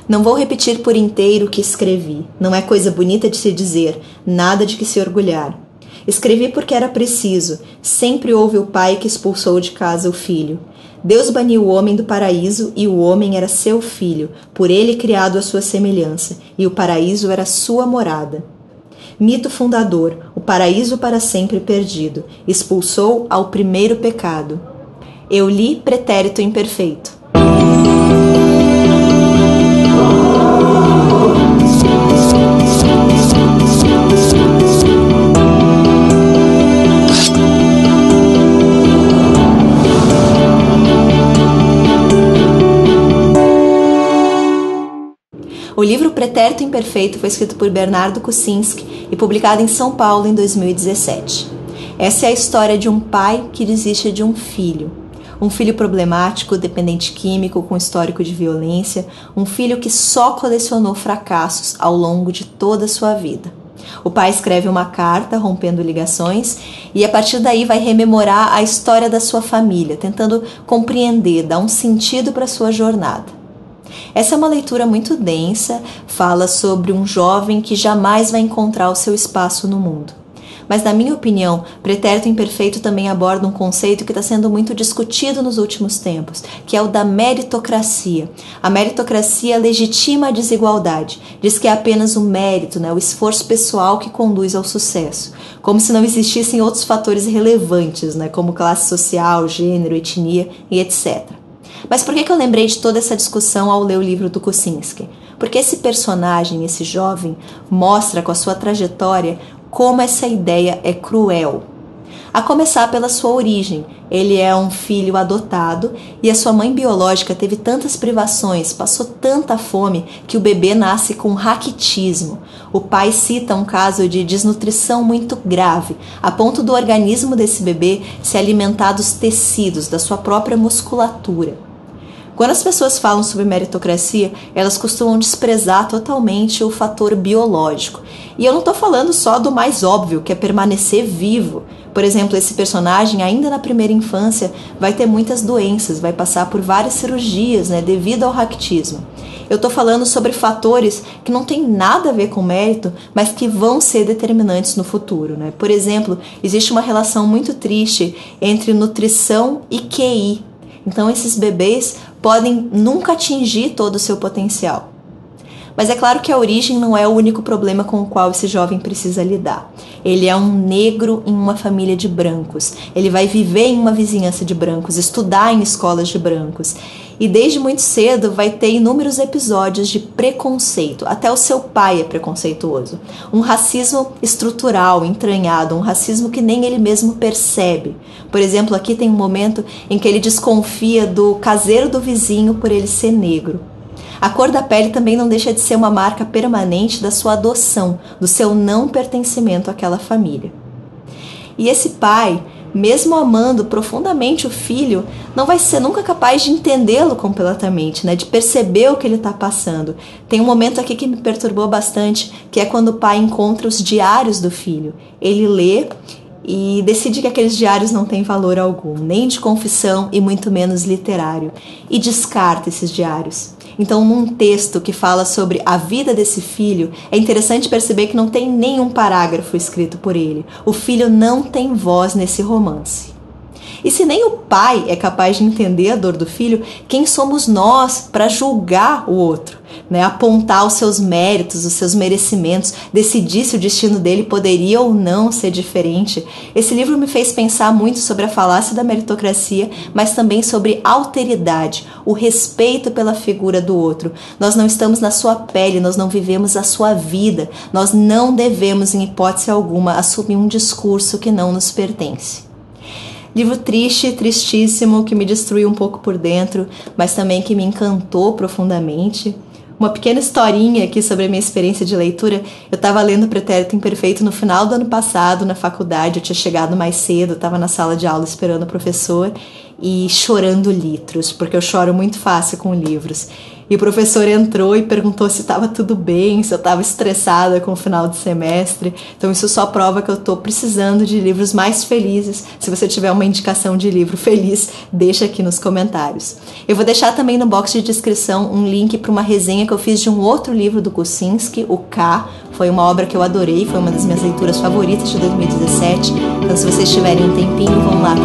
Não vou repetir por inteiro o que escrevi. Não é coisa bonita de se dizer, nada de que se orgulhar. Escrevi porque era preciso. Sempre houve o pai que expulsou de casa o filho. Deus baniu o homem do paraíso e o homem era seu filho, por ele criado à sua semelhança, e o paraíso era sua morada. Mito fundador, o paraíso para sempre perdido, expulsou ao primeiro pecado. Eu li Pretérito Imperfeito. O livro Pretérito Imperfeito foi escrito por Bernardo Kucinski e publicado em São Paulo em 2017. Essa é a história de um pai que desiste de um filho problemático, dependente químico, com histórico de violência, um filho que só colecionou fracassos ao longo de toda a sua vida. O pai escreve uma carta rompendo ligações e a partir daí vai rememorar a história da sua família, tentando compreender, dar um sentido para a sua jornada. Essa é uma leitura muito densa, fala sobre um jovem que jamais vai encontrar o seu espaço no mundo. Mas, na minha opinião, Pretérito Imperfeito também aborda um conceito que está sendo muito discutido nos últimos tempos, que é o da meritocracia. A meritocracia legitima a desigualdade, diz que é apenas o mérito, o esforço pessoal que conduz ao sucesso, como se não existissem outros fatores relevantes, como classe social, gênero, etnia e etc. Mas por que eu lembrei de toda essa discussão ao ler o livro do Kucinski? Porque esse personagem, esse jovem, mostra com a sua trajetória como essa ideia é cruel. A começar pela sua origem. Ele é um filho adotado e a sua mãe biológica teve tantas privações, passou tanta fome que o bebê nasce com raquitismo. O pai cita um caso de desnutrição muito grave, a ponto do organismo desse bebê se alimentar dos tecidos, da sua própria musculatura. Quando as pessoas falam sobre meritocracia, elas costumam desprezar totalmente o fator biológico. E eu não estou falando só do mais óbvio, que é permanecer vivo. Por exemplo, esse personagem, ainda na primeira infância, vai ter muitas doenças, vai passar por várias cirurgias, devido ao raquitismo. Eu estou falando sobre fatores que não têm nada a ver com mérito, mas que vão ser determinantes no futuro. Por exemplo, existe uma relação muito triste entre nutrição e QI. Então, esses bebês podem nunca atingir todo o seu potencial. Mas é claro que a origem não é o único problema com o qual esse jovem precisa lidar. Ele é um negro em uma família de brancos. Ele vai viver em uma vizinhança de brancos, estudar em escolas de brancos. E desde muito cedo vai ter inúmeros episódios de preconceito. Até o seu pai é preconceituoso. Um racismo estrutural, entranhado, um racismo que nem ele mesmo percebe. Por exemplo, aqui tem um momento em que ele desconfia do caseiro do vizinho por ele ser negro. A cor da pele também não deixa de ser uma marca permanente da sua adoção, do seu não pertencimento àquela família. E esse pai, mesmo amando profundamente o filho, não vai ser nunca capaz de entendê-lo completamente, de perceber o que ele está passando. Tem um momento aqui que me perturbou bastante, que é quando o pai encontra os diários do filho. Ele lê e decide que aqueles diários não têm valor algum, nem de confissão e muito menos literário, e descarta esses diários. Então, num texto que fala sobre a vida desse filho, é interessante perceber que não tem nenhum parágrafo escrito por ele. O filho não tem voz nesse romance. E se nem o pai é capaz de entender a dor do filho, quem somos nós para julgar o outro, apontar os seus méritos, os seus merecimentos, decidir se o destino dele poderia ou não ser diferente? Esse livro me fez pensar muito sobre a falácia da meritocracia, mas também sobre alteridade, o respeito pela figura do outro. Nós não estamos na sua pele, nós não vivemos a sua vida, nós não devemos, em hipótese alguma, assumir um discurso que não nos pertence. Livro triste, tristíssimo, que me destruiu um pouco por dentro, mas também que me encantou profundamente. Uma pequena historinha aqui sobre a minha experiência de leitura. Eu estava lendo Pretérito Imperfeito no final do ano passado, na faculdade. Eu tinha chegado mais cedo, estava na sala de aula esperando o professor e chorando litros, porque eu choro muito fácil com livros. e o professor entrou e perguntou se estava tudo bem, se eu estava estressada com o final de semestre. Então isso só prova que eu estou precisando de livros mais felizes. Se você tiver uma indicação de livro feliz, deixa aqui nos comentários. Eu vou deixar também no box de descrição um link para uma resenha que eu fiz de um outro livro do Kosinski, o K. Foi uma obra que eu adorei, foi uma das minhas leituras favoritas de 2017. Então se vocês tiverem um tempinho, vão lá